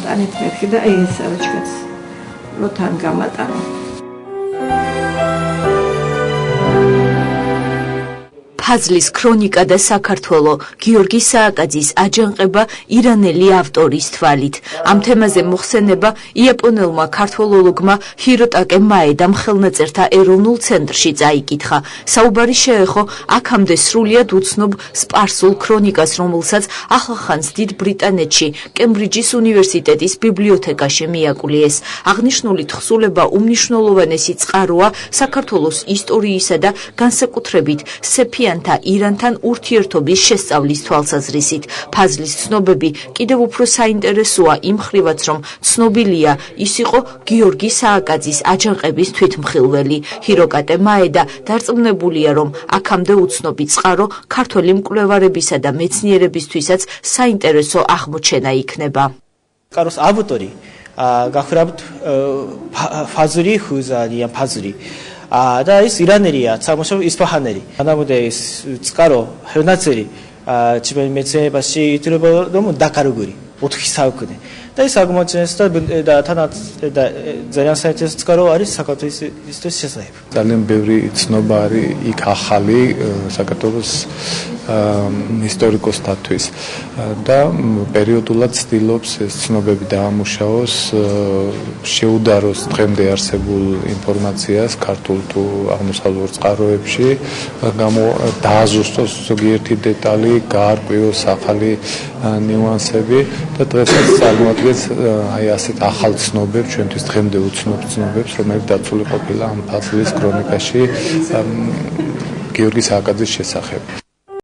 გამატანით მეთქი და ეს არაჩქაც როთან გამატანო. ფაზლის ქრონიკა და საქართველო გიორგი სააკაძის აჯანყება ირანელი ავტორის თვალით. ამ თემაზე მოხსენება იაპონელმა ქართველოლოგმა ჰიროტაკე მაედამ ხელნაწერთა ეროვნულ ცენტრში წაიკითხა. საუბარი შეეხო აქამდე სრულიად უცნობ სპარსულ ქრონიკას, რომელსაც ახლახანს დიდ ბრიტანეთში კემბრიჯის უნივერსიტეტის ბიბლიოთეკაში მიაკლიეს. აღნიშნული თხზულება უმნიშვნელოვანესი წყაროა საქართველოს ისტორიისა და განსაკუთრებით სეფიანთა ირანთან ურთიერთობის შესწავლის თვალსაზრისით. ფაზლის ცნობები კიდევ უფრო საინტერესოა იმ მხრივაც, რომ ცნობილია ის იყო გიორგი სააკაძის აჯანყების თვითმხილველი. ჰიროკატე მაედა დარწმუნებულია, რომ აქამდე უცნობი წყარო ქართველი მკვლევარებისა და მეცნიერებისთვისაც საინტერესო აღმოჩენა იქნება. წყაროს ავტორი გახლავთ ფაზური ხუზადია ფაზური. და ის ირანელია, სამშობლო ისფაჰანელი. ანამდე ის წყარო ხელნაწერი ჩემი მეცნიერებაში ითვლება რომ დაკარგული 4 საუკუნე. და ის აღმოჩენს და თანაც ძალიან საინტერესო წყარო არის საქართველოს ისტორიის შესახებ. ძალიან ბევრი ცნობა არის იქ ახალი საქართველოს ისტორიკოსთათვის და პერიოდულად ცდილობს ეს ცნობები დაამუშავოს, შეუდაროს დღემდე არსებულ ინფორმაციას ქართულ თუ აღმოსავლურ წყაროებში, დააზუსტოს ზოგიერთი დეტალი, გაარკვიოს ახალი ნიუანსები და დღესაც წარმოადგენს აი ასეთ ახალ ცნობებს, ჩვენთვის დღემდე უცნობ ცნობებს, რომელიც დაცული ყოფილა ამ ფაზლის ქრონიკაში გიორგი სააკაძის შესახებ.